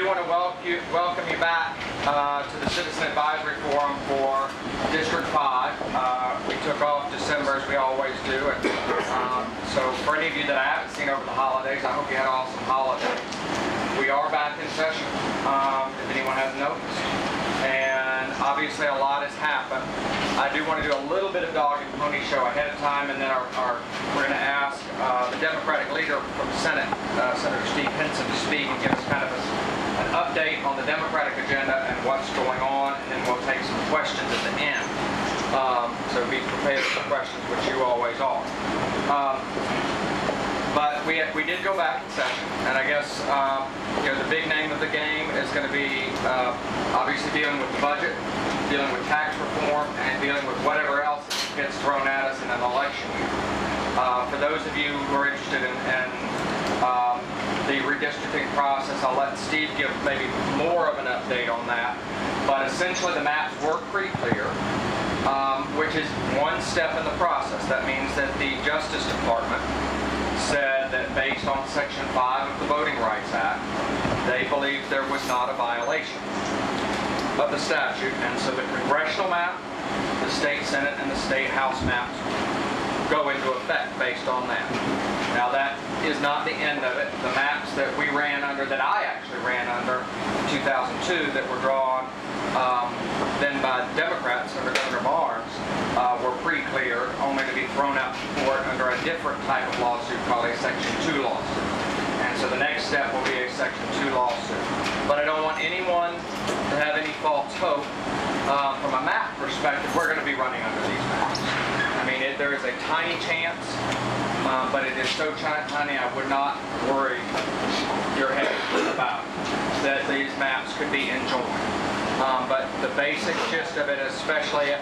want to welcome you back to the Citizen Advisory Forum for District 5. We took off December as we always do, and so for any of you that I haven't seen over the holidays, I hope you had an awesome holiday. We are back in session, if anyone hasn't noticed. And obviously a lot has happened. I do want to do a little bit of dog and pony show ahead of time, and then we're going to ask the Democratic leader from the Senate, Senator Steve Henson, to speak and give us kind of an update on the Democratic agenda and what's going on, and then we'll take some questions at the end. So be prepared for questions, which you always are. But we did go back in session, and I guess the big name of the game is going to be obviously dealing with the budget, dealing with tax reform, and dealing with whatever else gets thrown at us in an election year. For those of you who are interested in the redistricting process, I'll let Steve give maybe more of an update on that. But essentially the maps were pretty clear, which is one step in the process. That means that the Justice Department said that based on Section 5 of the Voting Rights Act, they believed there was not a violation of the statute, and so the congressional map, the state Senate, and the state House maps go into effect based on that. Now that is not the end of it. The maps that we ran under, that I actually ran under in 2002, that were drawn then by the Democrats under Governor Barnes, were pre-cleared, only to be thrown out to court under a different type of lawsuit called a Section 2 lawsuit. And so the next step will be a Section 2 lawsuit. But I don't want anyone to have any false hope. From a map perspective, we're going to be running under these maps. I mean, there is a tiny chance, but it is so tiny I would not worry your head about that these maps could be enjoined. But the basic gist of it, especially,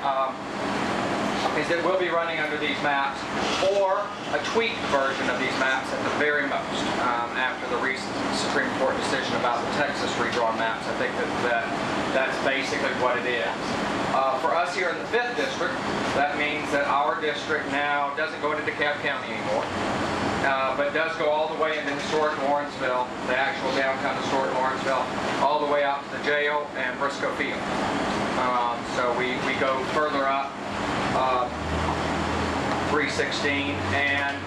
is that we'll be running under these maps, or a tweaked version of these maps at the very most. After the recent Supreme Court decision about the Texas redrawn maps, I think that's basically what it is. For us here in the 5th District, that means that our district now doesn't go into DeKalb County anymore, but does go all the way into historic Lawrenceville, the actual downtown historic Lawrenceville, all the way out to the jail and Briscoe Field. So we go further up 316, and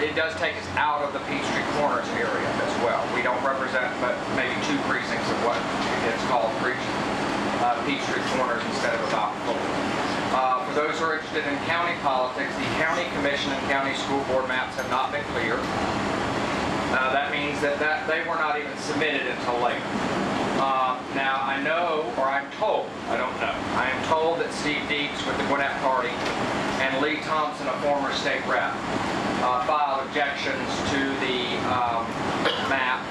it does take us out of the Peachtree Corners area as well. We don't represent but maybe 2 precincts of what is called Peachtree Corners instead of about 4. For those who are interested in county politics, the county commission and county school board maps have not been cleared. That means that they were not even submitted until later. Now I know, or I'm told, I don't know, I am told that Steve Deeks with the Gwinnett Party and Lee Thompson, a former state rep, filed objections to the map,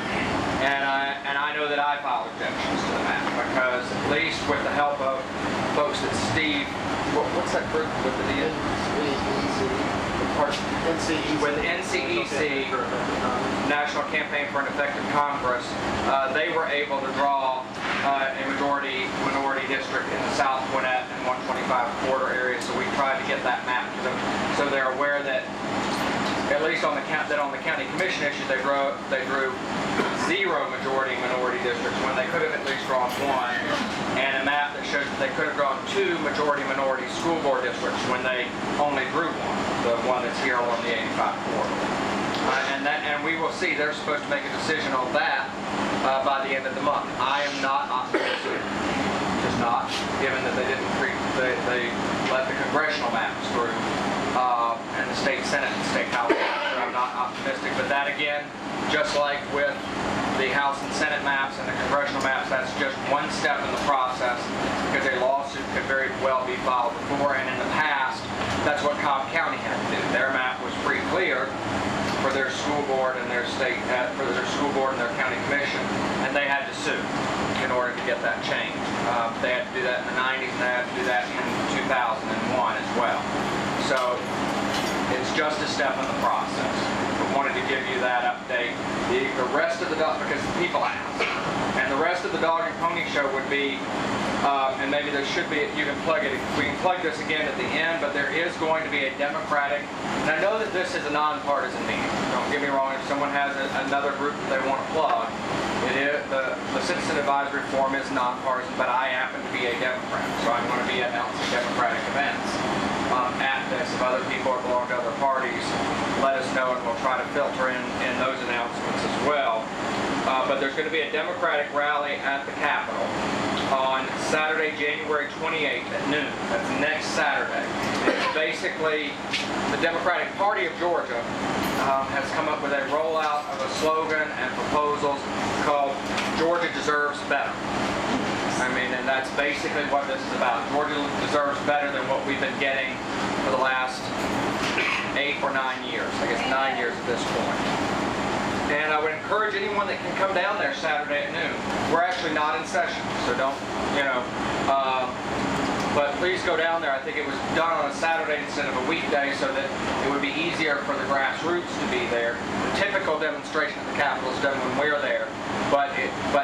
and I know that I filed objections to the map because, at least with the help of folks that Steve, what's that group with the D? With NCEC, National Campaign for an Effective Congress, they were able to draw a minority district in the South Gwinnett and 125 corridor area, so we tried to get that map to them, so they're aware that, at least on the county commission issue, they drew 0 majority-minority districts when they could have at least drawn 1, and a map that shows that they could have drawn 2 majority-minority school board districts when they only drew 1, the one that's here along the 85 corridor. And we will see. They're supposed to make a decision on that by the end of the month. I am not optimistic, just not, given that they let the congressional maps through, and the state Senate and state House maps. So I'm not optimistic, but that again, just like with the House and Senate maps and the congressional maps, that's just one step in the process, because a lawsuit could very well be filed before, and in the past, that's what Cobb County had to do. Their map was pre-cleared for their school board and their state, for their school board and their county commission, and they had to sue in order to get that changed. They had to do that in the 90s, and they had to do that in 2001 as well. So it's just a step in the process. Wanted to give you that update. The rest of the dog, because people ask, and the rest of the dog and pony show would be, and maybe there should be, you can plug it, we can plug this again at the end, but there is going to be a Democratic, and I know that this is a nonpartisan meeting, don't get me wrong, if someone has another group that they want to plug, it is, the Citizen Advisory Forum is nonpartisan, but I happen to be a Democrat, so I'm going to be announcing Democratic events at this. If other people are belong to other parties, let us know, and we'll try to filter in those announcements as well. But there's going to be a Democratic rally at the Capitol on Saturday, January 28th at noon. That's next Saturday. It's basically the Democratic Party of Georgia has come up with a rollout of a slogan and proposals called Georgia Deserves Better. I mean, and that's basically what this is about. Georgia deserves better than what we've been getting for the last 8 or 9 years. I guess 9 years at this point. And I would encourage anyone that can come down there Saturday at noon. We're actually not in session, so don't, but please go down there. I think it was done on a Saturday instead of a weekday so that it would be easier for the grassroots to be there. The typical demonstration at the Capitol is done when we're there, but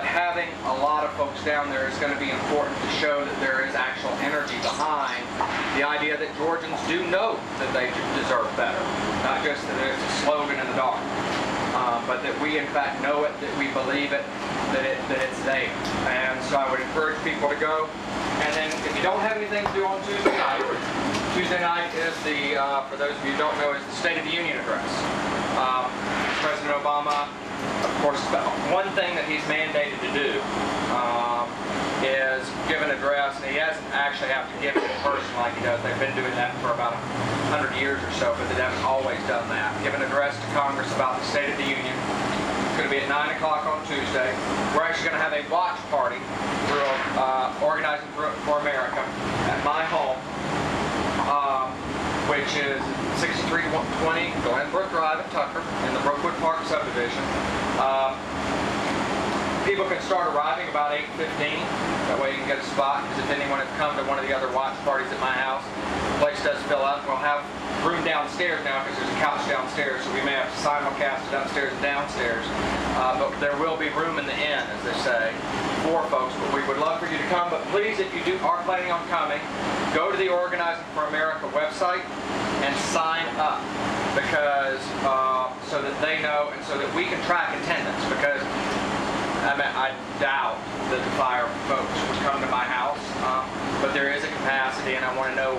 having a lot of folks down there is going to be important to show that there is actual energy behind the idea that Georgians do know that they deserve better, not just that it's a slogan in the dark. But that we in fact know it, that we believe it, that it's there. And so I would encourage people to go. And then if you don't have anything to do on Tuesday night is the, for those of you who don't know, is the State of the Union address. President Obama, of course, one thing that he's mandated to do is give an address, and he hasn't actually have to give it in person like he does. They've been doing that for about 100 years or so, but they haven't always done that. Give an address to Congress about the State of the Union. It's going to be at 9 o'clock on Tuesday. We're actually going to have a watch party through Organizing for America at my home, which is 6320 Glenbrook Drive in Tucker in the Brookwood Park subdivision. People can start arriving about 8:15. That way you can get a spot, because if anyone has come to one of the other watch parties at my house, the place does fill up. We'll have room downstairs now because there's a couch downstairs, so we may have to simulcast it upstairs and downstairs. But there will be room in the inn, as they say, for folks. But we would love for you to come. But please, if you are planning on coming, go to the Organizing for America website and sign up, because so that they know and so that we can track attendance. Because I doubt that the fire folks would come to my house, but there is a capacity, and I want to know,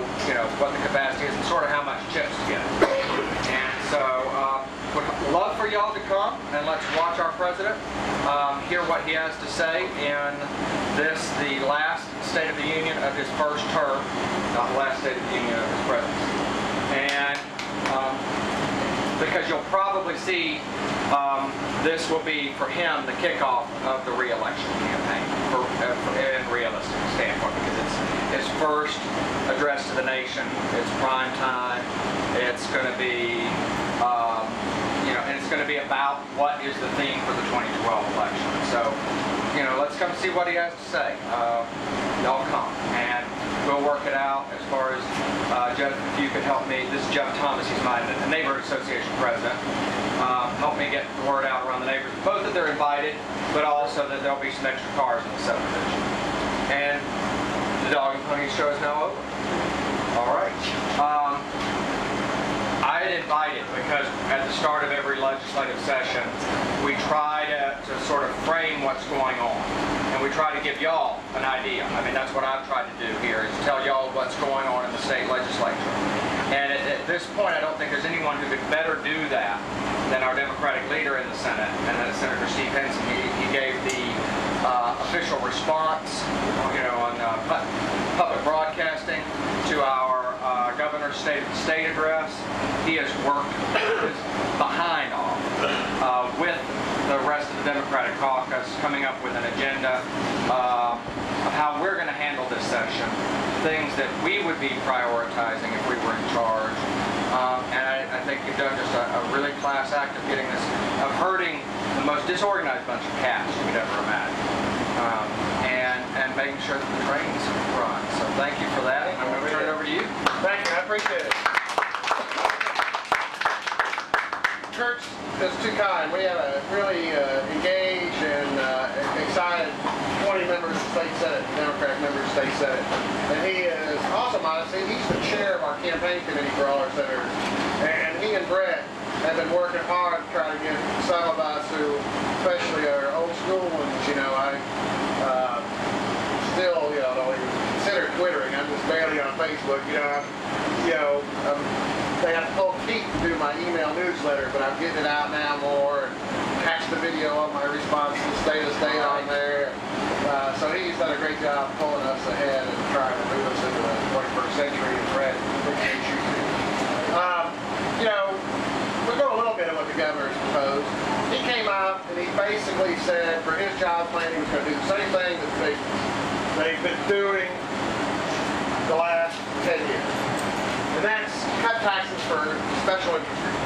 what the capacity is and sort of how much chips to get. And so, would love for y'all to come and let's watch our president, hear what he has to say in this, the last State of the Union of his first term, not the last State of the Union of his presidency. And because you'll probably see this will be, for him, the kickoff of the re-election campaign in a realistic standpoint, because it's his first address to the nation. It's prime time. It's going to be, and it's going to be about what is the theme for the 2012 election. So, let's come see what he has to say. Y'all come, and we'll work it out as far as, Jeff, if you could help me. This is Jeff Thomas. He's my neighborhood association president. Help me get the word out around the neighbors, both that they're invited, but also that there'll be some extra cars in the subdivision. And the dog and pony show is now over. All right. I had invited, because at the start of every legislative session, we try to sort of frame what's going on. And we try to give y'all an idea. I mean, that's what I've tried to do here, is tell y'all what's going on in the state legislature. And at this point, I don't think there's anyone who could better do that than our Democratic leader in the Senate, and that's Senator Steve Henson. He gave the official response, on public broadcasting to our governor's State of the State address. He has worked his behind off with the rest of the Democratic caucus, coming up with an agenda of how we're going to handle this session, things that we would be prioritizing if we were in charge. And I think you've done just a really class act of getting this, of herding the most disorganized bunch of cats you could ever imagine, and making sure that the trains run. So thank you for that. I'm going to turn it over to you. Thank you. I appreciate it. Church is too kind. We have a really engaged and excited 20 members of the state senate, Democratic members of the state senate. And he is awesome, honestly. He's the chair of our campaign committee for all our senators. And he and Brett have been working hard to try to get some of us who, especially our old school ones, Facebook. They have to pull teeth to do my email newsletter, but I'm getting it out now more. And catch the video of my response to the state of the state on there. So he's done a great job pulling us ahead and trying to move us into the 21st century and Brad appreciate you too. We'll go a little bit of what the governor's proposed. He came out and he basically said for his job plan he was going to do the same thing that they've been doing the last 10 years. And that's cut taxes for special interest groups.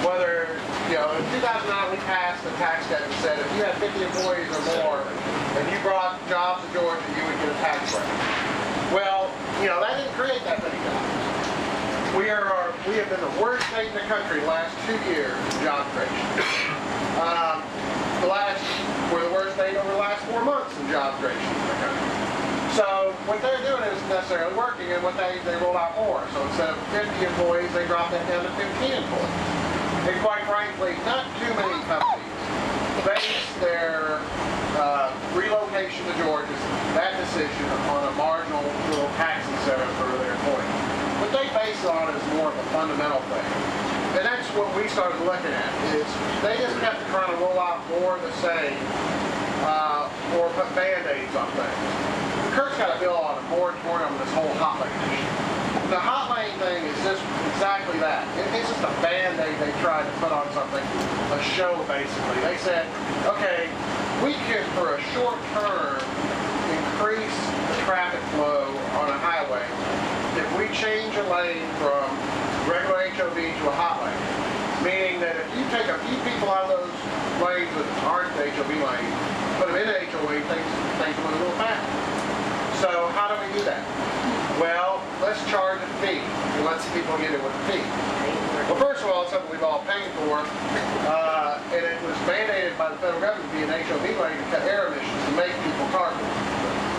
Whether, in 2009 we passed a tax cut that said if you had 50 employees or more and you brought jobs to Georgia, you would get a tax break. Well, that didn't create that many jobs. We have been the worst state in the country the last 2 years in job creation. We're the worst state over the last 4 months in job creation in the country. So what they're doing isn't necessarily working, and what they roll out more. So instead of 50 employees, they drop that down to 15 employees. And quite frankly, not too many companies base their relocation to Georgia, that decision, on a marginal little tax incentive for their employees. What they base it on is more of a fundamental thing. And that's what we started looking at, is they just kept trying to roll out more of the same, or put Band-Aids on things. Kurt's got a bill on a moratorium on this whole hot lane issue. The hot lane thing is just exactly that. It's just a Band-Aid they tried to put on something, a show basically. They said, okay, we can for a short term increase the traffic flow on a highway if we change a lane from regular HOV to a hot lane. Meaning that if you take a few people out of those lanes that aren't the HOV lane, put them in the HOV, things move a little faster. So how do we do that? Well, let's charge a fee and let people get it with a fee. Well, first of all, it's something we've all paid for, and it was mandated by the federal government to be an HOV lane to cut air emissions to make people carpool.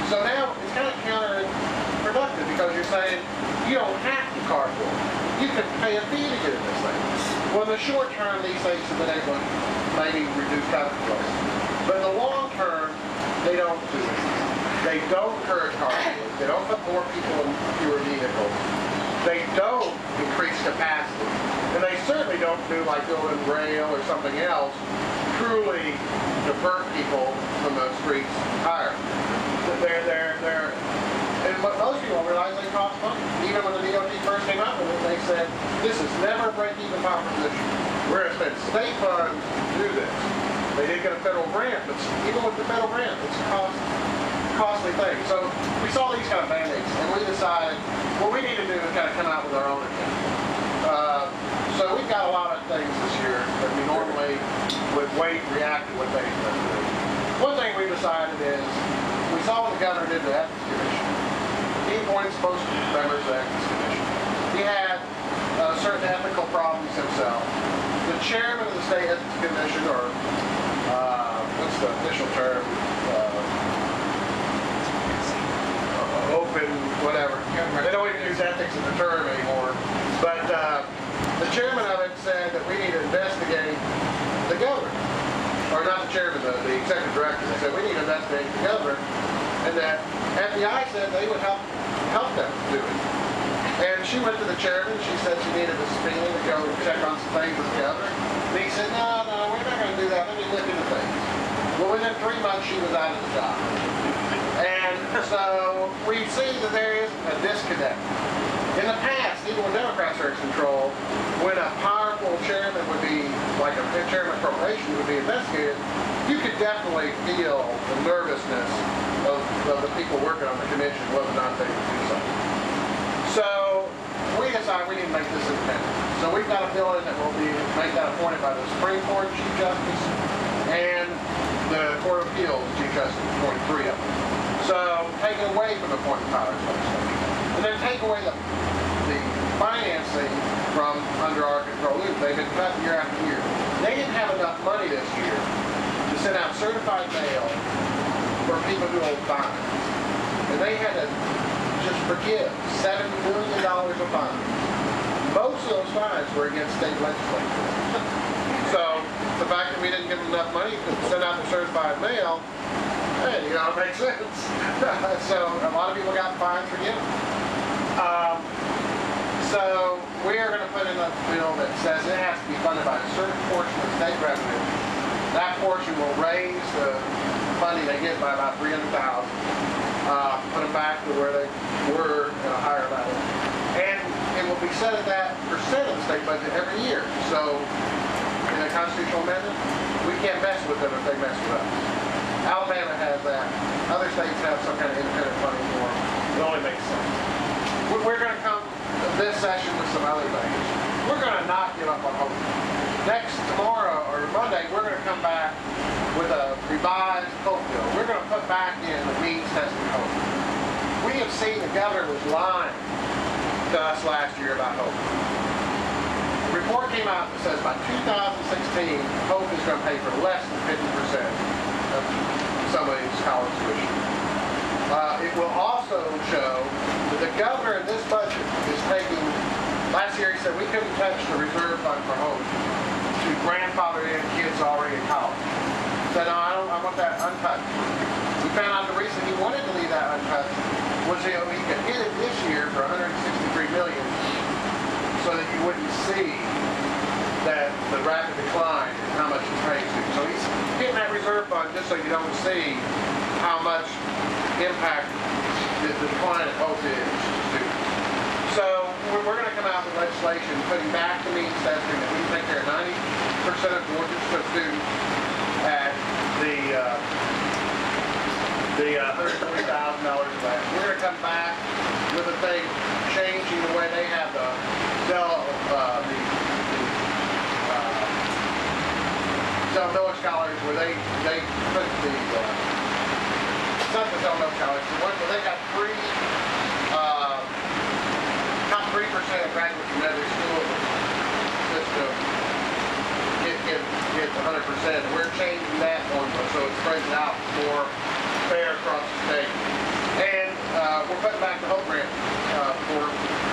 So now it's kind of counterproductive because you're saying you don't have to carpool. You can pay a fee to get in this thing. Well, in the short term, these things have been able to maybe reduce traffic flows. But in the long term, they don't do it. They don't encourage carpooling. They don't put more people in fewer vehicles. They don't increase capacity. And they certainly don't do like building rail or something else, truly divert people from the streets higher. And what most people don't realize, they cost money. Even when the DOT first came out with it, they said, this is never a break-even proposition. We're going to spend state funds to do this. They did get a federal grant, but even with the federal grant, it's a costly thing. So we saw these kind of Band-Aids, and we decided what we need to do is kind of come out with our own agenda. So we've got a lot of things this year that we normally would wait and react to what they do. One thing we decided is, we saw what the governor did to the Ethics Commission. He appointed most members of the Ethics Commission. He had certain ethical problems himself. The chairman of the State Ethics Commission, or what's the official term? Open, whatever. They don't even use ethics as a term anymore. But the chairman of it said that we need to investigate the governor. Or not the chairman, the executive director. They said we need to investigate the governor. And that FBI said they would help them do it. And she went to the chairman. She said she needed a subpoena to go check on some things with the governor. And he said, no, we're not going to do that. Let me look into things. Well, within 3 months, she was out of the job. And so we see that there is a disconnect. In the past, even when Democrats are in control, when a powerful chairman would be, like a chairman of corporation would be investigated, you could definitely feel the nervousness of the people working on the commission whether or not they would do something. So we decided we need to make this independent. So we've got a bill in that will make that appointed by the Supreme Court Chief Justice and the Court of Appeals Chief Justice, appoint 3 of them. So take it away from the appointed powers legislation. And then take away the financing from under our control. They've been cut year after year. They didn't have enough money this year to send out certified mail for people who owe fines. And they had to just forgive $7 million of fines. Most of those fines were against state legislatures. So the fact that we didn't give them enough money to send out the certified mail, hey, it makes sense. So a lot of people got fines forgiven. So we are going to put in a bill that says it has to be funded by a certain portion of state revenue. That portion will raise the funding they get by about $300,000. Put them back to where they were at a higher level. And it will be set at that percent of the state budget every year. So in a constitutional amendment, we can't mess with them if they mess with us. Alabama has that. Other states have some kind of independent funding for them. It only makes sense. We're going to come this session with some other things. We're going to not give up on hope. Tomorrow or Monday, we're going to come back with a revised hope bill. We're going to put back in the means testing hope. We have seen the governor was lying to us last year about hope. The report came out that says by 2016, hope is going to pay for less than 50% of somebody's college tuition. It will also show that the governor in this budget is taking, last year he said we couldn't touch the reserve fund for hope to grandfather in kids already in college. He said, no, I want that untouched. We found out the reason he wanted to leave that untouched was he could hit it this year for $163 million so that you wouldn't see that the rapid decline in how much it's paying to. So he's hitting that reserve fund just so you don't see how much impact the decline of hope is to. So we're going to come out with legislation putting back the means testing that we take care of 90% of Georgia students at the $140,000 less. We're going to come back with a thing changing the way they have the Miller scholars where they put the it's not the Miller scholars, the one where they got free top 3% of graduates from every school system get 100%. We're changing that formula so it spreads out more fair across the state. And we're putting back the Hope Grant for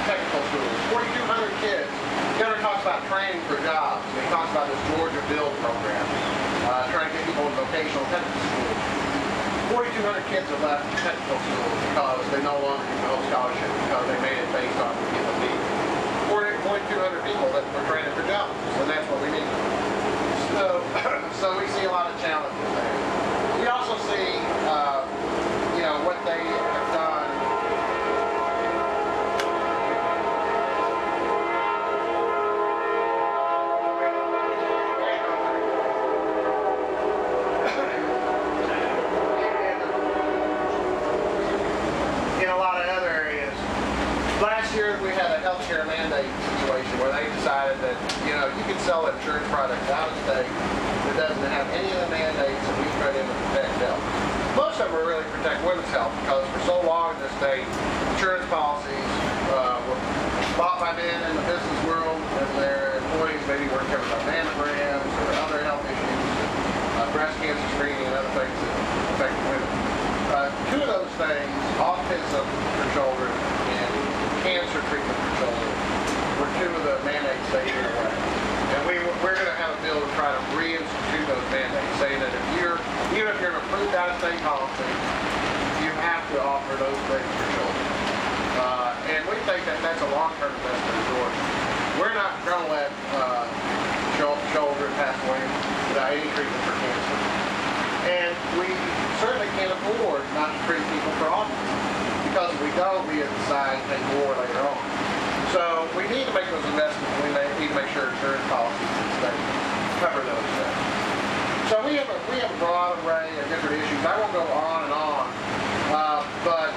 technical schools. 4,200 kids. The governor talks about training for jobs. He talks about this Georgia Build program, trying to get people in vocational technical schools. 4,200 kids have left technical schools because they no longer get the whole scholarship because they made it based on the need. 4,200 people that were training for jobs, and that's what we need. So we see a lot of challenges there. We also see, what they have done. In a lot of other areas. Last year we had a healthcare mandate situation where they decided that, you can sell an insurance product out of state that doesn't have any of the mandates that we put in to protect health. Most of them are really protect women's health because for so long in this state, insurance policies were bought by men in the business world and their employees maybe weren't covered by mammograms or other health issues, breast cancer screening and other things that affect women. Two of those things, autism for children and cancer treatment for children, were two of the mandates they took away. And we're going to have a bill to try to reinstitute those mandates, saying that even if you're an approved out-of-state policy, you have to offer those things for children. And we think that that's a long-term investment in Georgia. We're not going to let children pass away without any treatment for cancer. And we certainly can't afford not to treat people for autism, because if we don't, we decide to pay more later on. So we need to make those investments. We need to make sure insurance policies in the state cover those things. So we have a broad array of different issues. I won't go on and on, but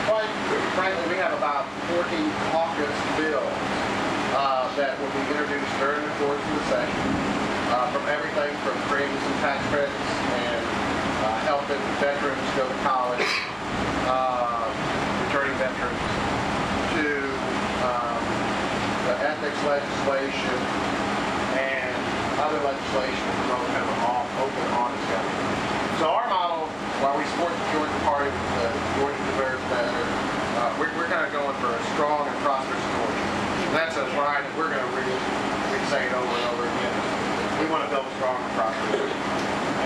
quite frankly, we have about 14 caucus bills that will be introduced during the course of the session, from everything from creating some tax credits and helping veterans go to college, returning veterans, to the ethics legislation and other legislation to promote kind of an open, honest government. So our model, while we support the Georgia Party with the Georgia Deserves Better, we're kind of going for a strong and prosperous Georgia. And that's a line that we're going to say it over and over again. We want to build a strong and prosperous Georgia.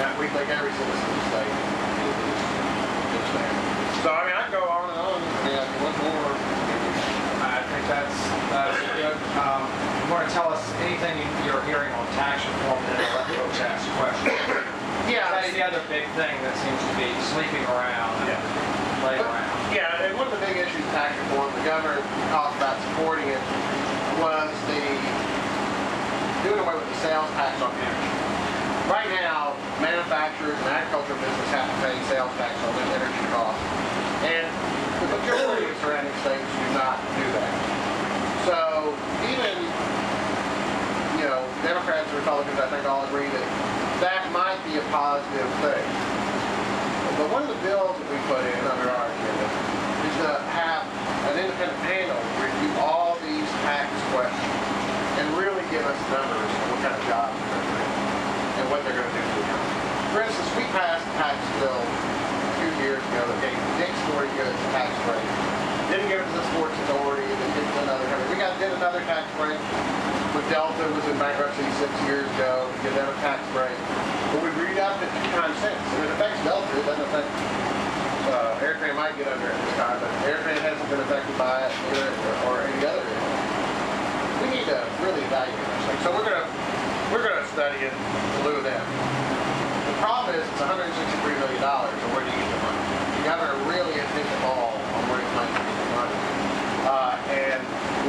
And we think every citizen in the state is there. So, I can go on and on. more. I think that's good. You want to tell us anything you're hearing on tax reform, and then let folks ask questions. Yeah, That's the other big thing that seems to be sleeping around, and laying around. Yeah, and one of the big issues with tax reform, the governor talked about supporting it, was the doing away with the sales tax on energy. Right now, manufacturers and agricultural business have to pay sales tax on their energy costs, and the majority of surrounding states do not do that. So even, Democrats and Republicans, I think, all agree that that might be a positive thing. But one of the bills that we put in under our agenda is to have an independent panel review all these tax questions and really give us numbers on what kind of jobs they're going to do and what they're going to do to the economy. For instance, we passed a tax bill a few years ago that gave Dick's Sporting Goods a tax break. Didn't give it to the Sports Authority, then did it to another company. We did another tax break when Delta was in bankruptcy 6 years ago. We gave them a tax break. But we re-upped it 2 times since. And it affects Delta. It doesn't affect Airtran might get under it this time, but Airtran hasn't been affected by it either, or any other area. We need to really evaluate this thing. So we're gonna study it in lieu of them. The problem is it's $163 million, and where do you get the money? You gotta really hit the ball on where the money is the money. And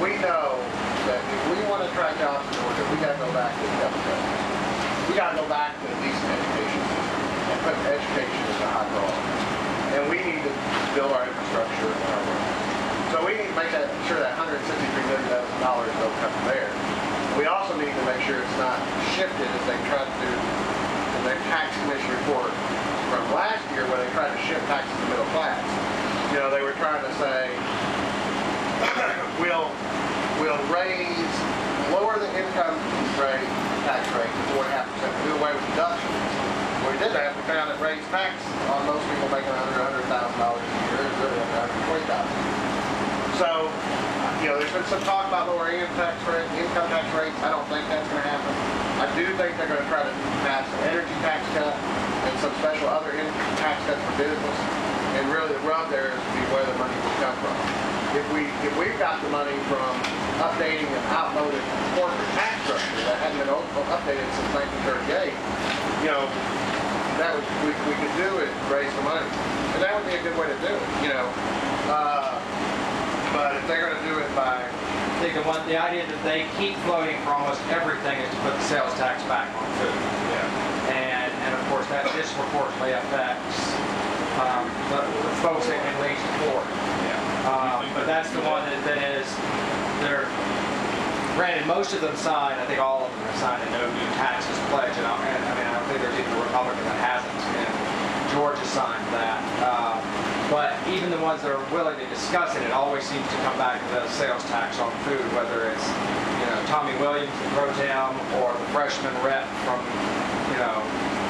we know that if we want to attract jobs in Georgia, we gotta go back to the government. We gotta go back to a decent education system and put education as a high priority. And we need to build our infrastructure and our roads. So we need to make sure that $163 million don't come from there. We also need to make sure it's not shifted as they tried to do in their tax commission report from last year where they tried to shift taxes to the middle class. They were trying to say, we'll lower the income rate, tax rate to 4.5%, do away with deductions. When we did that, we found that raised tax on most people making under $100,000 a year is really under $120,000. So, there's been some talk about lowering income tax rates. I don't think that's going to happen. I do think they're going to try to pass an energy tax cut and some special other tax cuts for business. And really the rub there is to be where the money will come from. If we've got the money from updating an outmoded corporate tax structure that hadn't been updated since 1938, we could do it, raise the money, and that would be a good way to do it. But if they're going to do it by, I think the idea that they keep floating for almost everything is to put the sales tax back on food. yeah, And of course that disproportionately affects the folks that can least afford. But that's the one that is, granted, most of them signed, I think all of them have signed a no new taxes pledge, and I don't think there's even a Republican that hasn't, and Georgia signed that. But even the ones that are willing to discuss it, it always seems to come back to the sales tax on food, whether it's, Tommy Williams, the pro tem, or the freshman rep from,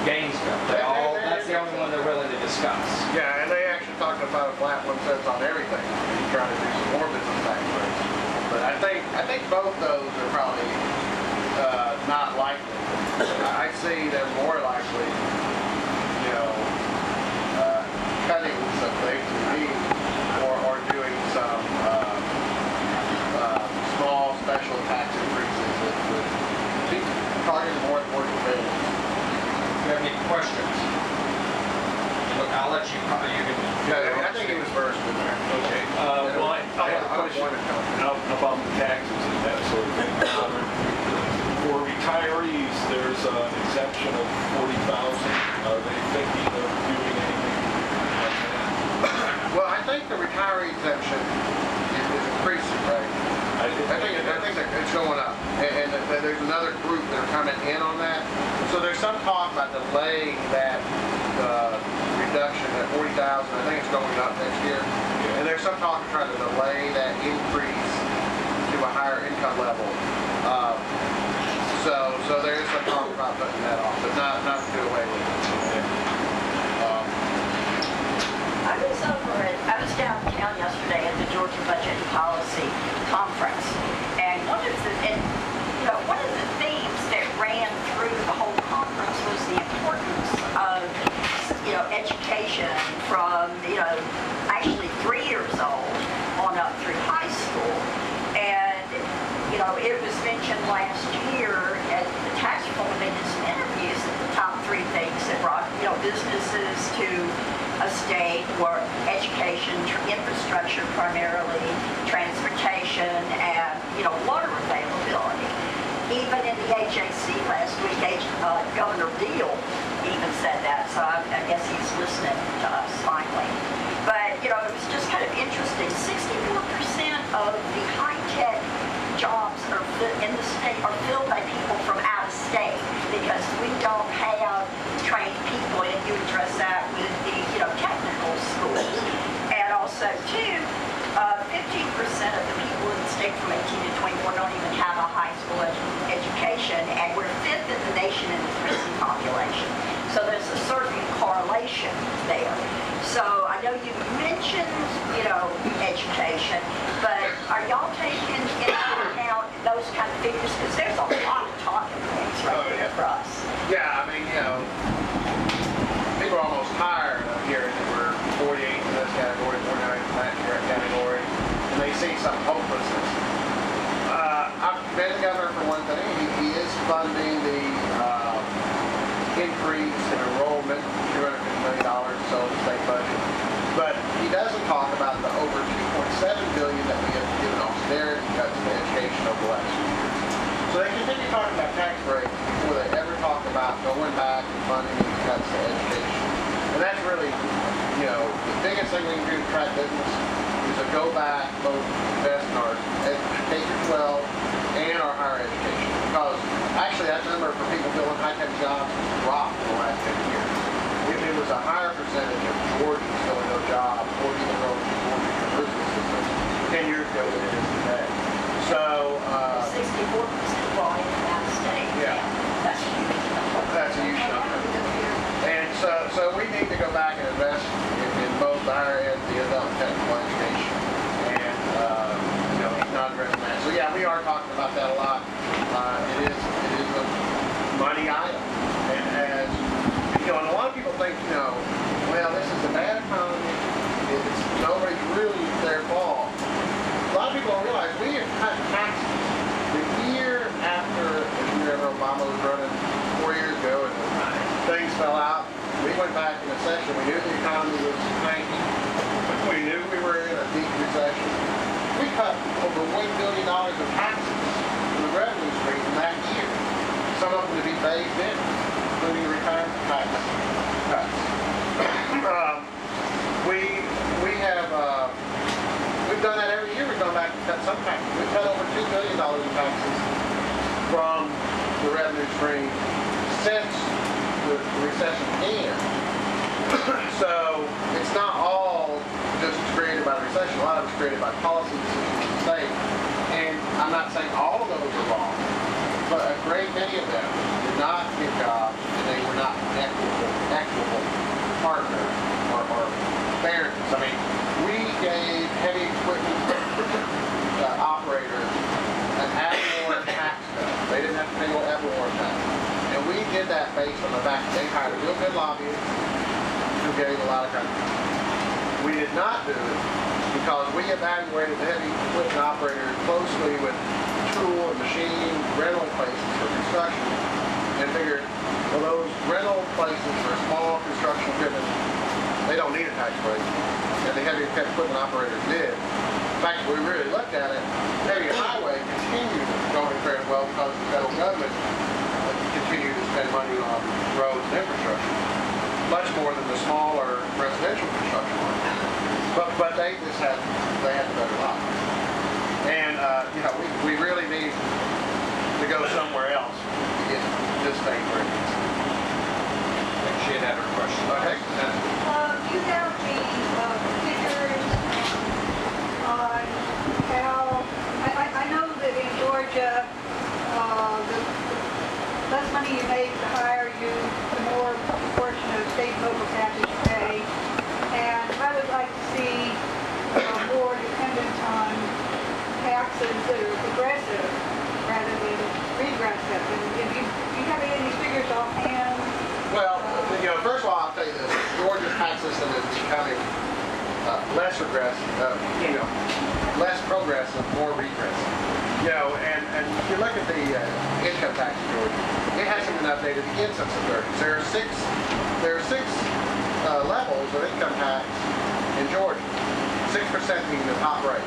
Gainesville. That's the only one they're willing to discuss. Yeah, and they actually talked about a flat 1 cent on everything, trying to do some more business tax rates. But I think both those are probably not likely. I see them more likely, cutting some things we need, or doing some small special tax increases that would be targeted more and more to business. Do you have any questions? Look, I'll let you, I think it was first in there. Okay. Well, I have a question about the taxes and that sort of thing. For retirees, there's an exemption of $40,000. Are they thinking of doing anything like that? Well, I think the retiree exemption is increasing, right? I think that it's going up, and there's another group that are coming in on that. So there's some talk about delaying that reduction at 40,000. I think it's going up next year, and there's some talk of trying to delay that increase to a higher income level. So there is some talk about putting that off, but not to do away with it. I was downtown yesterday at the Georgia Budget and Policy Conference, and one of the themes that ran through the whole conference was the importance of education from actually 3 years old on businesses to a state where education, infrastructure primarily, transportation, and, water availability. Even in the HAC last week, Governor Deal even said that, so I guess he's listening to us finally. But, it was just kind of interesting. 64% of the high-tech jobs in the state are filled by people from out of state because we don't have trained people, and you address that with the, technical schools. And also, too, 15% of the people in the state from 18 to 24 don't even have a high school education, and we're 5th in the nation in the prison population. So there's a certain correlation there. So I know you mentioned, education, but are y'all taking into account those kind of figures? Because there's a lot of talking points right there for us. Yeah, I mean, people are almost tired of hearing that we're 48 in this category, 49 in that category, and they see some hopelessness. I've been the governor for one thing. He is funding the increase in enrollment, $250 million or so in the state budget. But he doesn't talk about the over $2.7 billion that we have given austerity cuts to education over the last few years. So they continue talking about tax breaks before they ever talk about going back and funding these cuts to education. And that's really, the biggest thing we can do to track business is to go back, both invest in our K-12 and our higher education. Because actually that number for people filling high-tech jobs dropped in the last 10 years. It was a higher percentage of Georgians filling no job or even though Georgia university system 10 years ago than it is today. So 64% volume out of state. Yeah. That's huge. That's a huge number. And so we need to go back and invest in both the higher ed, the adult technical education, and he's not addressing that. So yeah, we are talking about that a lot. It is a money item, and as and a lot of people think, well, this is a bad economy. It's nobody's really their fault. A lot of people don't realize we have cut taxes the year after Obama was running 4 years ago, and things fell out. We went back in a session. We knew the economy was tanking. We knew we were in a deep recession. We cut over $1 billion of taxes from the revenue stream in that year. Some of them to be phased in, including retirement tax cuts. We've done that every year. We've gone back and cut some taxes. We've cut over $2 billion in taxes from the revenue stream since the recession ended. So it's not all just created by the recession. A lot of it's created by policy decisions in the state. And I'm not saying all of those are wrong, but a great many of them did not get jobs, and they were not equitable partners or fairness. I mean, we gave heavy equipment operators an ad valorem tax cut. They didn't have to pay no ad valorem tax. And we did that based on the fact that they hired a real good lobbyist who gave a lot of country. We did not do it because we evaluated the heavy equipment operators closely with tool and machine rental places for construction and figured, well, those rental places for small construction equipment, they don't need a tax break. And the heavy equipment operators did. In fact, we really looked at it. Heavy highway continued going very well because the federal government continued to spend money on roads and infrastructure, much more than the smaller residential construction work. But they had the better lot. And we really need to go somewhere else to get this thing where it needs to be. I think she had her question. Okay. You have the figures on how, I know that in Georgia, the less money you make, the higher the more proportion of state and local taxes you pay. And I would like to see more dependent on taxes that are progressive rather than regressive. And if you have any figures offhand? Well, first of all, I'll tell you this. Georgia's tax system is becoming less regressive, less progressive, more regressive. And if you look at the income tax in Georgia, it hasn't been updated again since the 30s. There are six levels of income tax in Georgia. 6% being the top rate.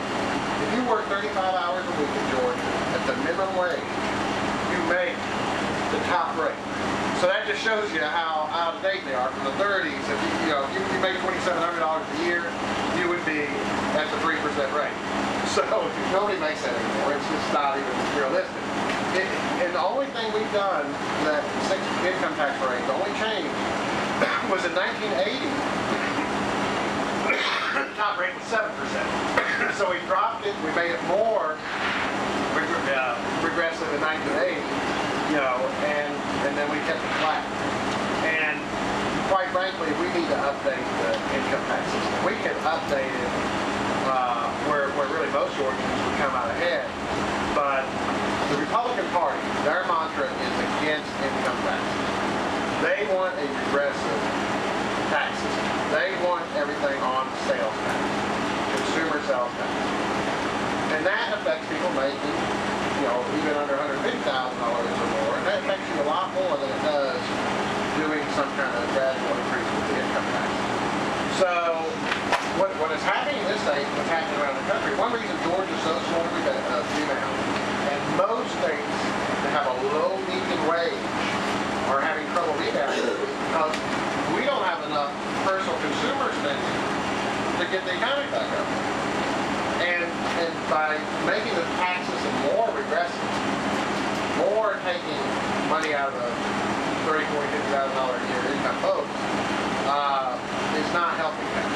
If you work 35 hours a week in Georgia at the minimum wage, you make the top rate. So that just shows you how out of date they are from the 30s. If you make $2,700 a year, you would be at the 3% rate. So nobody makes that anymore. It's just not even realistic. And the only thing we've done, that income tax rate, the only change was in 1980. The top rate was 7%. So we dropped it. We made it more regressive in 1980. And then we kept it flat. And quite frankly, we need to update the income tax system. We can update it where really most Georgians would come out ahead. But the Republican Party, their mantra is against income taxes. They want a regressive tax system. They want everything on sales tax, consumer sales tax. And that affects people making, even under $150,000 or more. And that affects you a lot more than it does doing some kind of gradual increase with the income tax. So what is happening in this state, what's happening around the country, one reason Georgia is so sorely female, and most states that have a low median wage are having trouble rebounding because we don't have enough personal consumer spending to get the economy back up. And by making the tax system more regressive, more taking money out of the $30,000, $40,000, $50,000 a year income folks, is not helping that.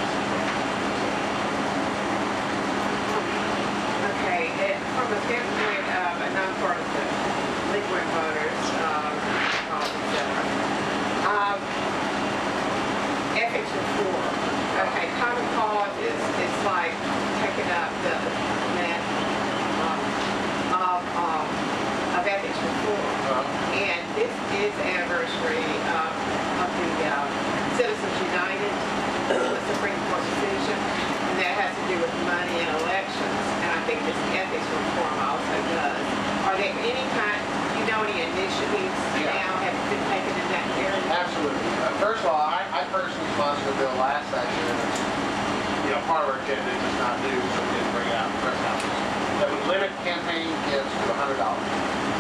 Okay, from the standpoint of a nonpartisan liquid voters, ethics reform. Okay, common cause is like taking up the net of ethics reform. And this is anniversary of the Citizens United, the Supreme Court decision, and that has to do with money and elections. And I think this ethics reform also does. Are there any initiatives now have been taken in that area? Absolutely. First of all, I personally sponsored a bill last session, and part of our agenda is just not new, so we didn't bring it out in the press conference, that would limit campaign gifts to $100.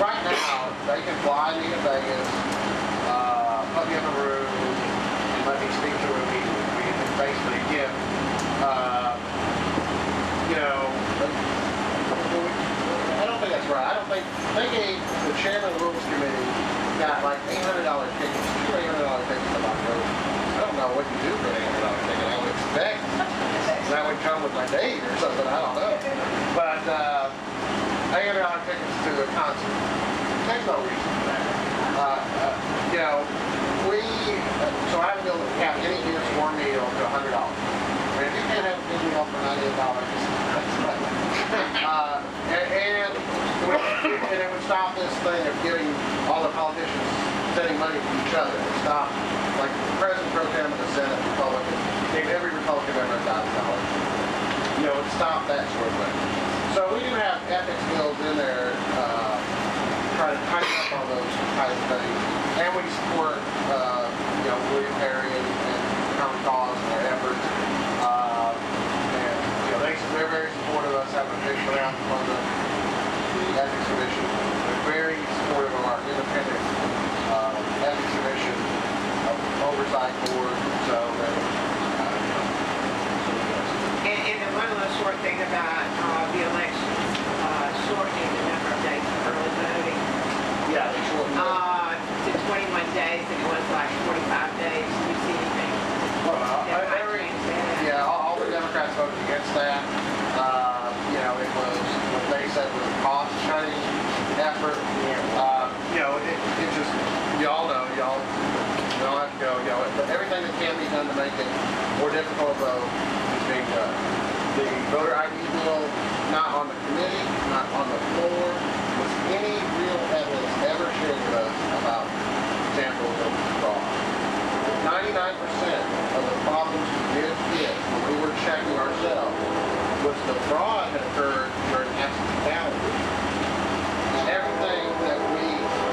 Right now, they can fly me to Vegas, put me in a room, and let me speak to a meeting. We can basically give, I don't think that's right. I don't think, they gave the chairman of the Rules Committee got like $800 tickets, two $800 tickets to my room. I don't know what you do for an $800 ticket. I would expect that would come with my date or something. I don't know. But $800 tickets to a concert. There's no reason for that. So I have a bill that cap any gifts or meal to $100. I mean, if you can't have a big meal for $98, and it would stop this thing of giving all the politicians sending money to each other. It would stop, like President Pro Tem of the Senate Republican gave every Republican member $1,000. It would stop that sort of thing. So we do have ethics bills in there trying to tighten up on those types of things. And we support, William Perry and Common Cause and their efforts. They're very supportive of us having a big round on the Ethics Commission. They're very supportive of our independent Ethics Commission oversight board. So And the one little short thing about the elections, shortening the number of days for early voting. Yeah, they shortened to 21 days, and it was like 45 days. Do you see anything? That might change that? Yeah, all the Democrats voted against that. It was what they said was a cost-cutting effort. It just, y'all know, y'all don't have to go, but everything that can be done to make it more difficult to vote is being done. The voter ID bill, not on the committee, not on the floor, was any real evidence ever shared with us about examples of fraud. 99% of the problems we did get when we were checking the fraud had occurred during absentee ballot. And everything that we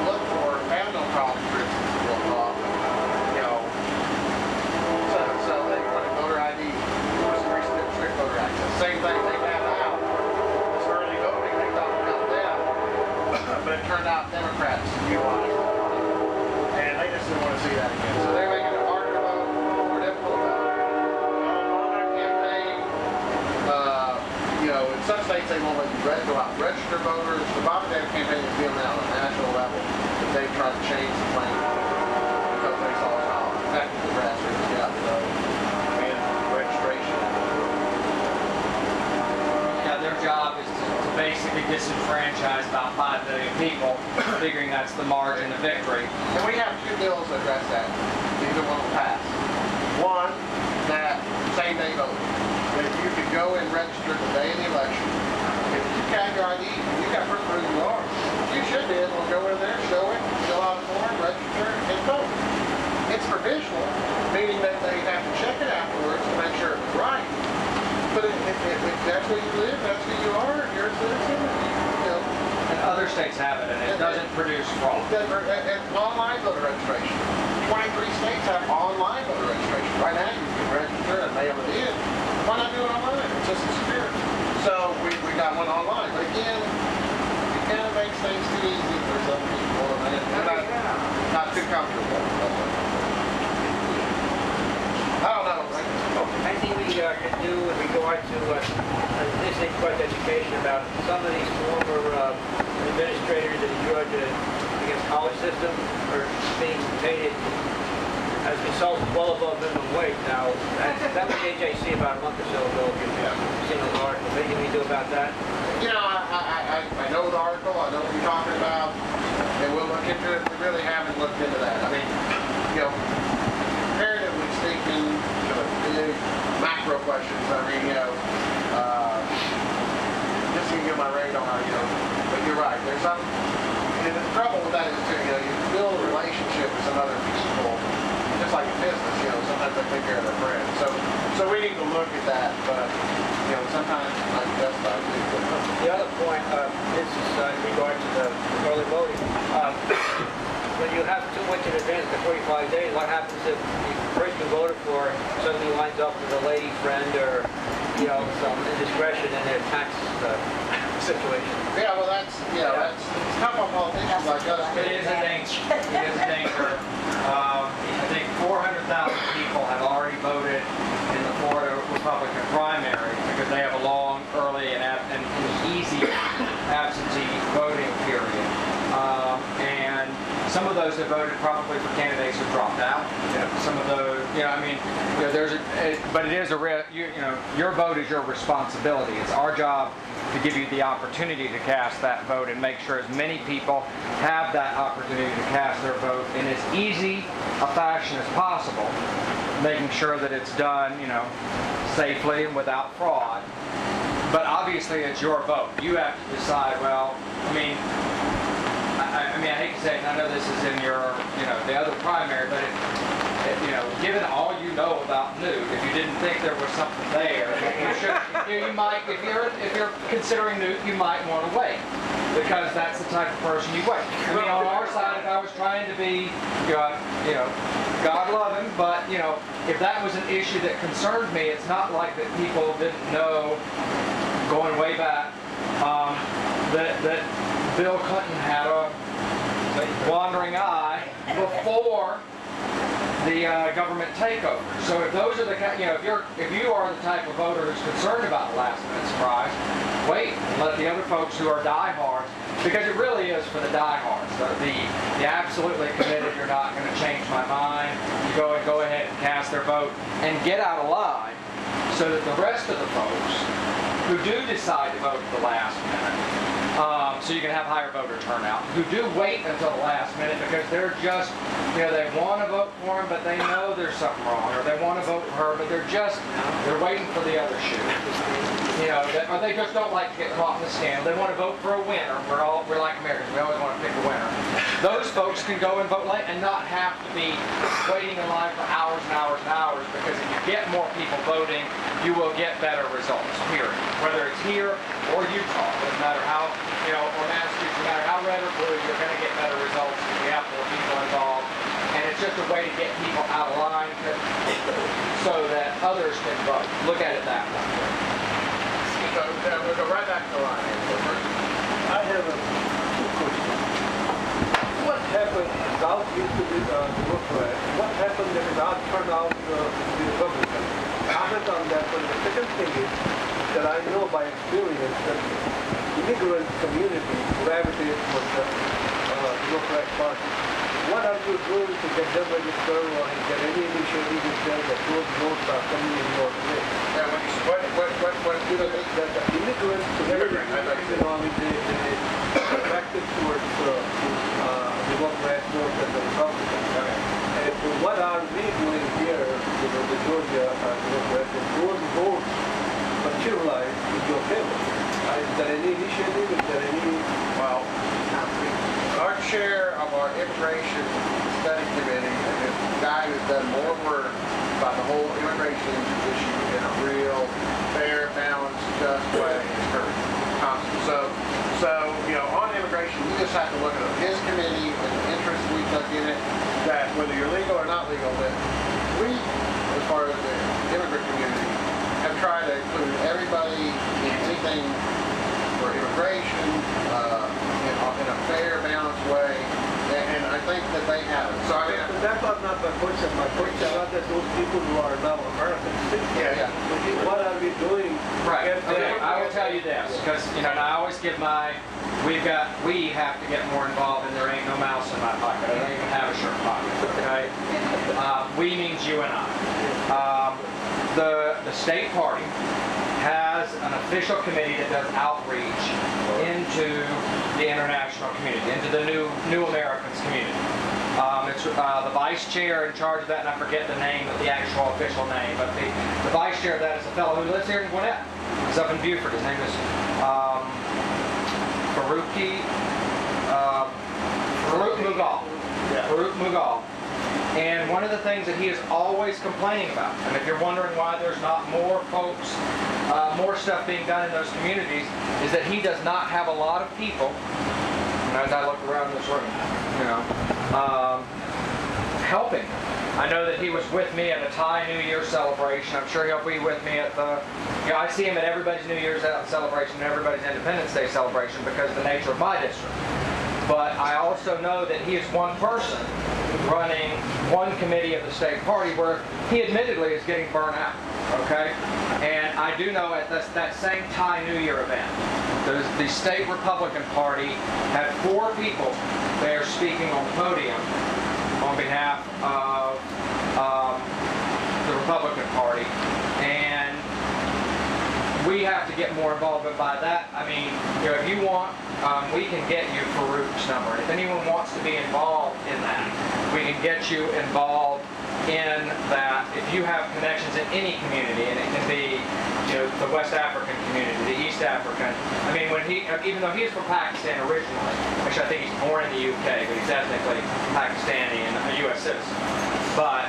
looked for found no problems, for instance, with law. You know, so they wanted voter ID, was strict voter access. Same thing they had out. This early voting, they thought would help them, but it turned out Democrats utilized it. And they just didn't want to see that again. So they're making it harder to vote, more difficult to vote. On our campaign, you know, in some states they won't let you go out and register voters. The Biden campaign is doing that on a national level, but they've tried to change the plan because they saw how effective the grassroots get out the vote and registration. Yeah, their job is to basically disenfranchise about 5 million people, figuring that's the margin of victory. And we have two bills that address that. Neither one will pass. One, that same-day voting. That you could go and register the day of the election. If you have your ID, you got proof of who you are. You should be able to go in there, show it, fill out a form, register, and vote. It's provisional, meaning that they have to check it afterwards to make sure it's right. But if that's where you live, that's who you are, and you're a citizen, you know. And other states have it, and it doesn't produce fraud. And online voter registration. 23 states have online voter registration. Right now, you can register and mail it in. Why not do it online? It's just as secure. So we got one online. But again, it kind of makes things too easy for some people, and they're not too comfortable. I don't know. I think we can do with regard to this inquest education about some of these former administrators in the Georgia, I guess, college system are being paid as consultants well above minimum wage. Now, that was AJC about a month or so ago, if you've seen the article. What can we do about that? You know, I know the article, I know what you're talking about, and we'll look into it. We really haven't looked into that. I mean, you know, comparatively speaking, to the big macro questions, I mean, you know, just to give my radar, you know, but you're right, there's some, and the trouble with that is too, you know, you build a relationship with some other people, just like in business, you know, sometimes they take care of their friends. So we need to look at that, but, you know, sometimes it might be justified too. The other point, this is in regard to the early voting. When you have too much in advance of 45 days, what happens if the person you voted for suddenly winds up with a lady friend or, you know, some indiscretion in their tax situation? Yeah, well, that's, you know, that's tough on politicians like us. It is a danger. It is a danger. I think 400,000 people have already voted in the Florida Republican primary because they have a long, early, and easy absentee voting period. And some of those have voted probably for candidates who dropped out. Some of those, you know, I mean, you know, but it is you know, your vote is your responsibility. It's our job to give you the opportunity to cast that vote and make sure as many people have that opportunity to cast their vote in as easy a fashion as possible, making sure that it's done, you know, safely and without fraud. But obviously, it's your vote. You have to decide. Well, I mean, I hate to say it, and I know this is in your, you know, the other primary, but you know, given all you know about Newt, if you didn't think there was something there, you should, you might, if you're considering Newt, you might want to wait, because that's the type of person you wait. I mean, on our side, if I was trying to be, you know, God love him, but you know, if that was an issue that concerned me, it's not like that people didn't know, going way back, that Bill Clinton had a wandering eye before the government takeover. So if those are the, you know, if you are the type of voter who's concerned about last minute surprise, wait and let the other folks who are diehards, because it really is for the diehards, the absolutely committed, you're not going to change my mind, you go ahead and cast their vote and get out of line, so that the rest of the folks who do decide to vote at the last minute, so you can have higher voter turnout, who do wait until the last minute because they're just, you know, they want to vote for him, but they know there's something wrong, or they want to vote for her, but they're waiting for the other shoe. You know, or they just don't like to get caught in the scandal. They want to vote for a winner. We're like Americans. We always want to pick a winner. Those folks can go and vote late and not have to be waiting in line for hours and hours and hours, because if you get more people voting, you will get better results, period. Whether it's here or Utah, doesn't matter how, or Massachusetts, no matter how red or blue, you're going to get better results if we have more people involved. And it's just a way to get people out of line so that others can vote. Look at it that way. So we'll go right back to the line. I have two questions. What happened, South used to be the Democrat, what happened that South turned out to be Republican? Comment on that one. The second thing is that I know by experience that the immigrant community gravitates towards the Democrat Party. What are you doing to get them registered, or is there any initiative with them that those votes are coming in your way? Yeah, what do they think? That the immigrant community, they attracted towards Democrat more than the Republican. And what are we doing here, the Georgia Democrats, if those votes materialize in your favor? Is there any initiative? Is there any... Well, our chair of our immigration study committee is a guy who's done more work about the whole immigration issue in a real fair, balanced, just way is Kurt Thompson. So on immigration, you just have to look at his committee and the interest we took in it, that whether you're legal or not legal, that we, as far as the immigrant community, have tried to include everybody in anything for immigration in a fair, balanced way, and I think that they have it. So I mean, that was not my question. My question is not that those people who are now American citizens. Yeah. What are we doing? Right. Okay. I will tell you this, because I always give we have to get more involved, and there ain't no mouse in my pocket. I don't even have a shirt pocket. Okay. We means you and I. The state party has an official committee that does outreach into the international community, into the new Americans community. It's the vice chair in charge of that, and I forget the name of the actual official name, but the vice chair of that is a fellow who lives here in Gwinnett. He's up in Beaufort. His name is Farouk Mughal. Farouk Mughal. And one of the things that he is always complaining about, and if you're wondering why there's not more folks, more stuff being done in those communities, is that he does not have a lot of people, and as I look around this room, helping. I know that he was with me at a Thai New Year celebration. I'm sure he'll be with me at I see him at everybody's New Year's celebration and everybody's Independence Day celebration because of the nature of my district. But I also know that he is one person running one committee of the state party where he admittedly is getting burnt out, okay? And I do know at that same Thai New Year event, the state Republican Party had 4 people there speaking on the podium on behalf of the Republican Party. And we have to get more involved, but by that, I mean, if you want, we can get you Farouk's number. If anyone wants to be involved in that, we can get you involved in that. If you have connections in any community, and it can be, the West African community, the East African. I mean, even though he is from Pakistan originally, actually I think he's born in the UK, but he's ethnically Pakistani and a U.S. citizen. But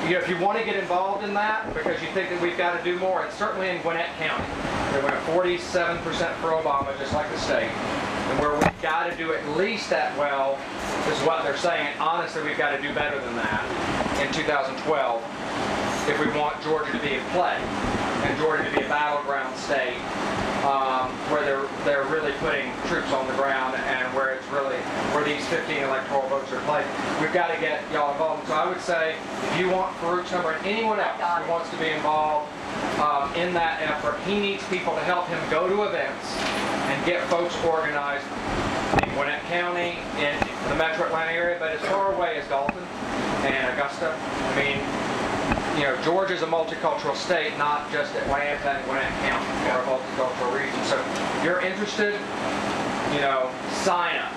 if you want to get involved in that, because you think that we've got to do more, and certainly in Gwinnett County, we went 47% for Obama, just like the state, and where we've got to do at least that well is what they're saying. And honestly, we've got to do better than that in 2012 if we want Georgia to be in play and Georgia to be a battleground state where they're really putting troops on the ground and where these 15 electoral votes are played. We've got to get y'all involved. So I would say if you want Farouk's number and anyone else who wants to be involved in that effort, he needs people to help him go to events and get folks organized in Gwinnett County, in the metro Atlanta area, but as far away as Dalton and Augusta. I mean, Georgia's a multicultural state, not just Atlanta and Gwinnett County, or a multicultural region. So if you're interested, sign up.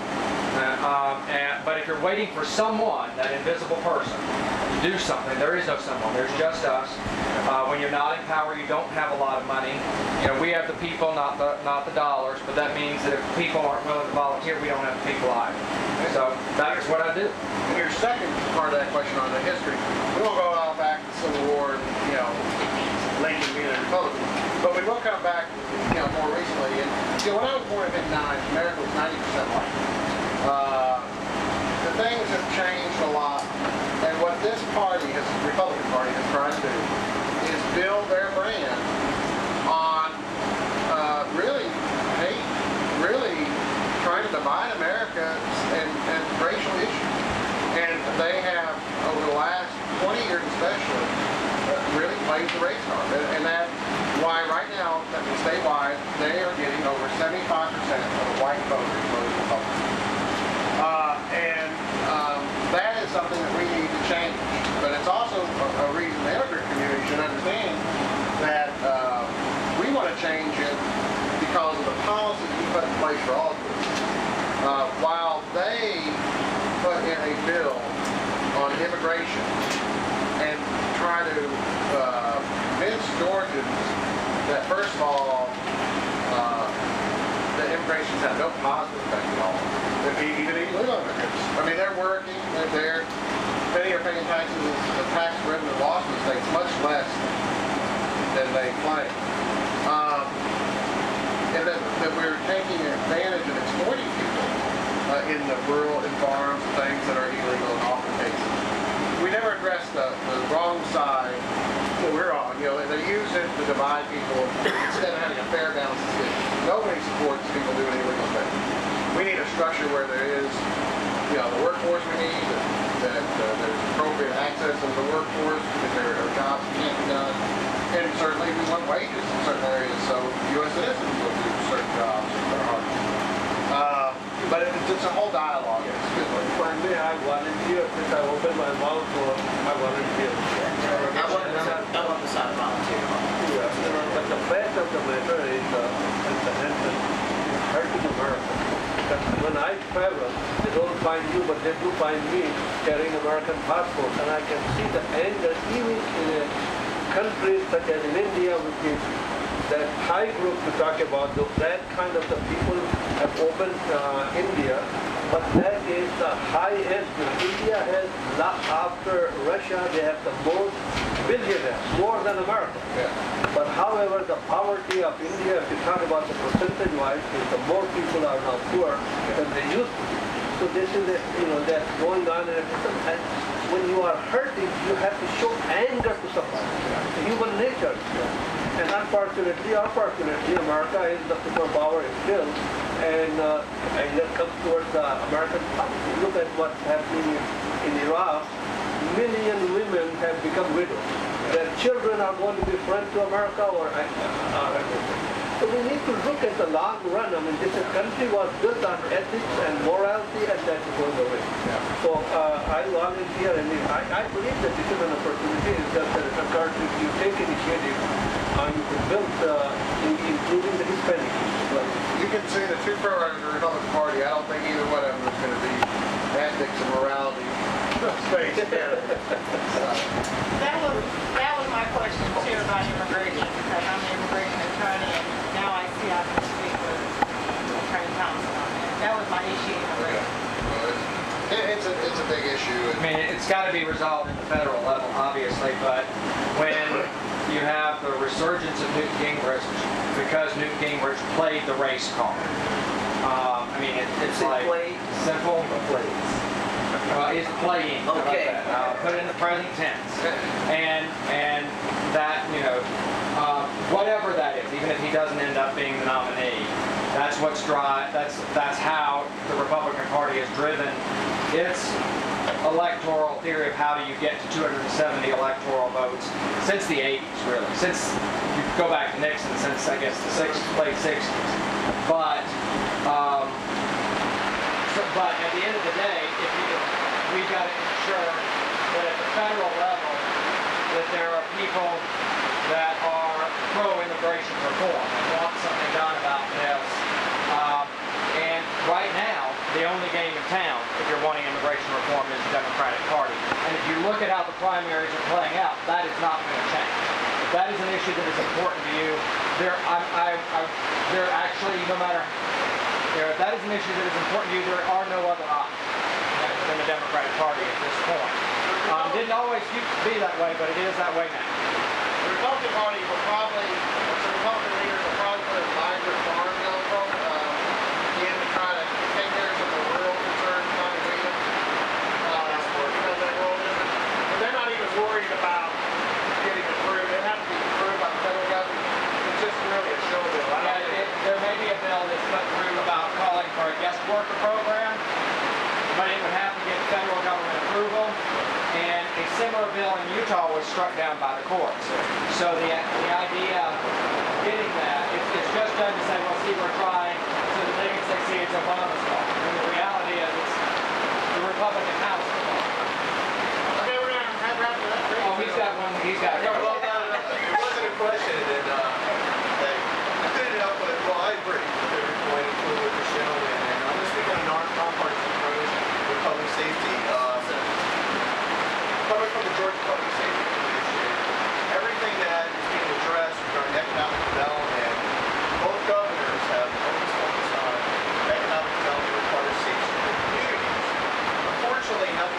But if you're waiting for someone, that invisible person, to do something, there is no someone. There's just us. When you're not in power, you don't have a lot of money. We have the people, not the dollars. But that means that if people aren't willing to volunteer, we don't have the people either. So that is what I do. And your second part of that question on the history, we won't go Lincoln being a Republican. But we will come back, more recently. And when I was born in '59, America was 90% white. The things have changed a lot, and what this party, the Republican Party, has tried to do is build their brand on really hate, really trying to divide America and racial issues. And they have, over the last 20 years especially, really played the race card. And that's why right now, statewide, they are getting over 75% of the white voters voting Republican. That is something that we need to change. But it's also a reason the immigrant community should understand that we want to change it because of the policies we put in place for all of us. While they put in a bill on immigration and try to convince Georgians that, first of all, that immigrations have no positive effect at all. Even illegal immigrants. I mean, they're working, they're paying taxes, the tax revenue loss in the state's much less than they claim. And that we're taking advantage of exploiting people in the rural and farms and things that are illegal in often cases. We never address the wrong side that we're on. They use it to divide people instead of having a fair balance of cities. Nobody supports people doing illegal things. We need a structure where there is, the workforce we need, that there's appropriate access to the workforce, because there are jobs that can't be done. And certainly we want wages in certain areas, so U.S. citizens will do certain jobs that are hard. But it's a whole dialogue. One day I volunteer, since I opened my mouth, I volunteer. I want to sign a volunteer. Yeah, but the fact of the matter is, Mr. Henson, it's hurting America. Because when I travel, they don't find you, but they do find me carrying American passport. And I can see the anger even in countries such as in India, which is that high group to talk about, that kind of the people have opened India, but that is the highest. India has, after Russia, they have the most billionaires, more than America. Yeah. But however, the poverty of India, if you talk about the percentage-wise, is the more people are now poor than they used to be. So this is, that's going on. And when you are hurting, you have to show anger to somebody. It's human nature. And unfortunately, America is the superpower still. And that comes towards the American policy. Look at what's happening in Iraq. Million women have become widows. Their children are going to be friends to America or so we need to look at the long run. I mean, this country was built on ethics and morality, and that's going away. Yeah. So I volunteer, and I believe that this is an opportunity. It's just that it's a country, if you take initiative, you can build, including the Hispanic. You can see the two programs of the Republican Party. I don't think either one of them is going to be ethics and morality space. That was my question too about immigration, because I'm an immigration attorney, and now I see I can speak with Attorney Thompson on that. That was my issue in immigration. It's a big issue. I mean, it's got to be resolved at the federal level, obviously, but when you have the resurgence of Newt Gingrich, because Newt Gingrich played the race card, I mean, it's like simple. He's playing. Okay. Put it in the present tense, and that whatever that is, even if he doesn't end up being the nominee, that's what's that's how the Republican Party has driven its electoral theory of how do you get to 270 electoral votes since the 80s, really. Since you go back to Nixon, since I guess the late 60s. But at the end of the day, we've got to ensure that at the federal level that there are people that are pro-immigration reform and want something done about this. And right now, the only game in town, if you're wanting immigration reform, is the Democratic Party. And if you look at how the primaries are playing out, that is not going to change. If that is an issue that is important to you, there actually, no matter, if that is an issue that is important to you, there are no other options than the Democratic Party at this point. Didn't always used to be that way, but it is that way now. The Republican Party will probably, the Republican leaders will probably put a migrant farm bill again to try to take care of some of the rural concerns trying to read them. Because they're rural different. But they're not even worried about getting approved. They have to be approved by the federal government. It's just really a show bill. I don't think There may be a bill that's put through about calling for a guest worker program, but it would have to get federal government approval. And a similar bill in Utah was struck down by the courts. So the idea of getting that, it's just done to say, well, see, we're trying, so that they can say, see, it's Obama's fault. And the reality is, it's the Republican House. Okay, we're going to wrap it up. Oh, he's got one. He's got it. Well, it wasn't a question, and I couldn't help but, well, I agree with every point, including with the gentleman, and I'm going to speak on a nonpartisan approach with public safety. Coming from the Georgia Public Safety Commission, everything that is being addressed regarding economic development, both governors have always focused on economic development requires safe communities. Unfortunately, nothing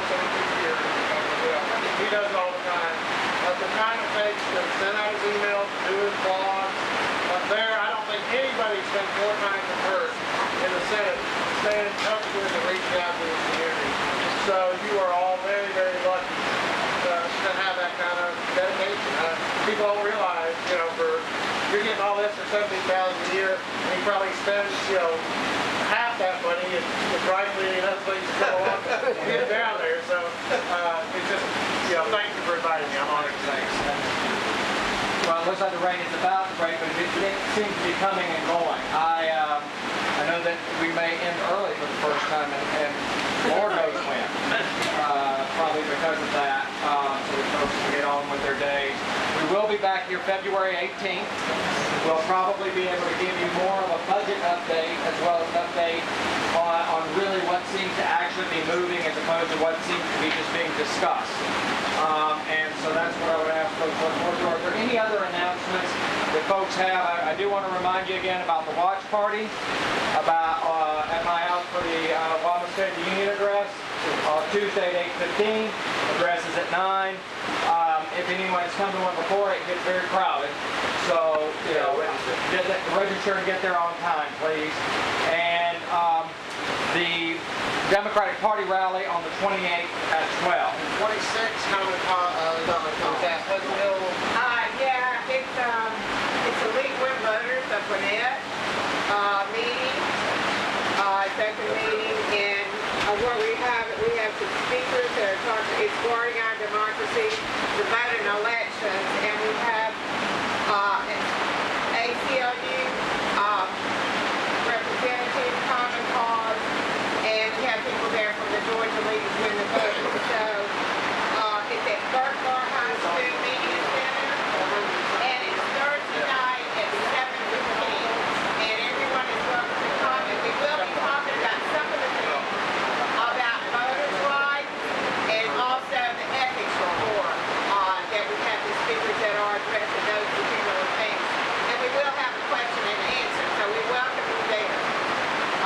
so we keep here. He does it all the time. The time it takes to send out his emails, do his blogs, there, I don't think anybody spends more time than Kurt in the Senate staying in touch with and reaching out to the community. So you are all very, very lucky to have that kind of dedication. People don't realize, you know, you're getting all this for $17,000 a year, and he probably spends, you know, half that money in dry cleaning and other things to go along to get down there. So it's just, you know, thank you for inviting me. I'm honored. Thanks. Well, it looks like the rain is about to break, but it seems to be coming and going. I know that we may end early for the first time, and Lord knows when. Probably because of that, so the folks can get on with their days. We will be back here February 18th. We'll probably be able to give you more of a budget update as well as an update on really what seems to actually be moving as opposed to what seems to be just being discussed. And so that's what I would ask folks to look forward to. Are there any other announcements that folks have? I do want to remind you again about the watch party at my house for the Wyoming State of the Union address. Tuesday at 8:15. Address is at 9. If anyone's come to one before, it gets very crowded. So, you know, register and get there on time, please. And the Democratic Party rally on the 28th at 12. 26, Common Cause, at Pleasant Hill. Yeah, it's a League Win Voters of Gwinnett meeting, second meeting, and what we have some speakers that are talking, it's guarding our democracy, the vote in elections, and we have ACLU representative, Common Cause, and we have people there from the Georgia League of Women Voters. So it's at Burkbar High School Media Center, and it's Thursday night at 7:15, and everyone is welcome to come, and we will be talking about some of the things about voters' rights and also the ethics report that we have the speakers that are addressing those particular things. And we will have a question and answer, so we welcome you there.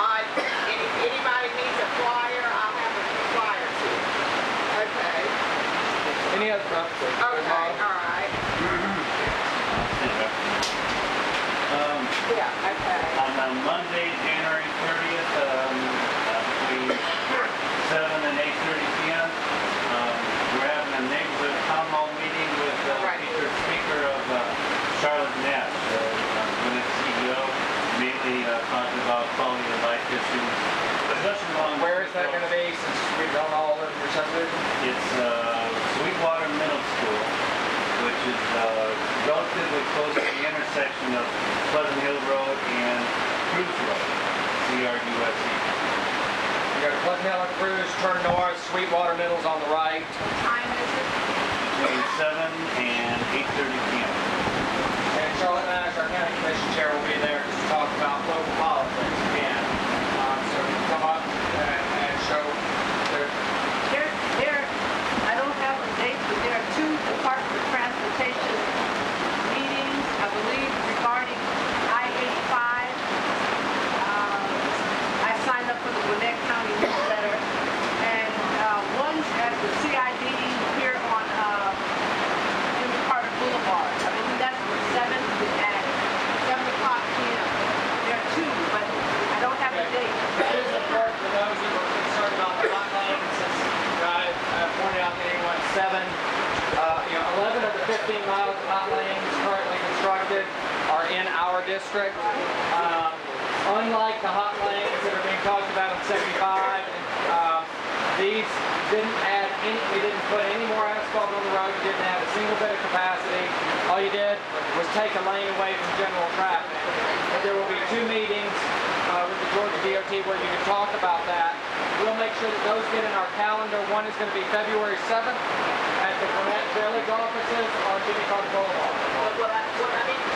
And if anybody needs a flyer, I'll have a few flyers here. Okay. Any other? Okay, all right. Yeah, okay. On Monday, January 30th, between 7 and 8:30 p.m., we're having a neighborhood town hall meeting with featured speaker of Charlotte Nash, Gwinnett CEO, mainly talking about quality of life issues. Where is that going to be, since we don't all live in your subdivision? It's Sweetwater Middle School, which is relatively close to the intersection of Pleasant Hill Road and Cruz Road, C-R-U-S-E. You go to Pleasant Hill and Cruz, turn north, Sweetwater Middle's on the right. Time is it? Between 7 and 8:30 p.m. And Charlotte Nash, our county commission chair, will be there to talk about local politics again. So you can come up and show I don't have a date, but there are 2 Department of Transportation meetings, I believe, regarding I-85. I signed up for the Gwinnett County newsletter, and one's at the CID here on Jimmy Carter Boulevard. I believe that's from 7 at 7 o'clock p.m. There are 2, but I don't have a date. That is important for those who are concerned about the hot lanes, since I pointed out that anyone 11 of the 15 miles of hot lanes currently constructed are in our district. Unlike the hot lanes that are being talked about on 75, these didn't add we didn't put any more asphalt on the road, we didn't add a single bit of capacity. All you did was take a lane away from general traffic. But there will be 2 meetings with the Georgia DOT where you can talk about that. We'll make sure that those get in our calendar. One is going to be February 7th at the Gwinnett Village offices on Jimmy Carter Boulevard. What I need to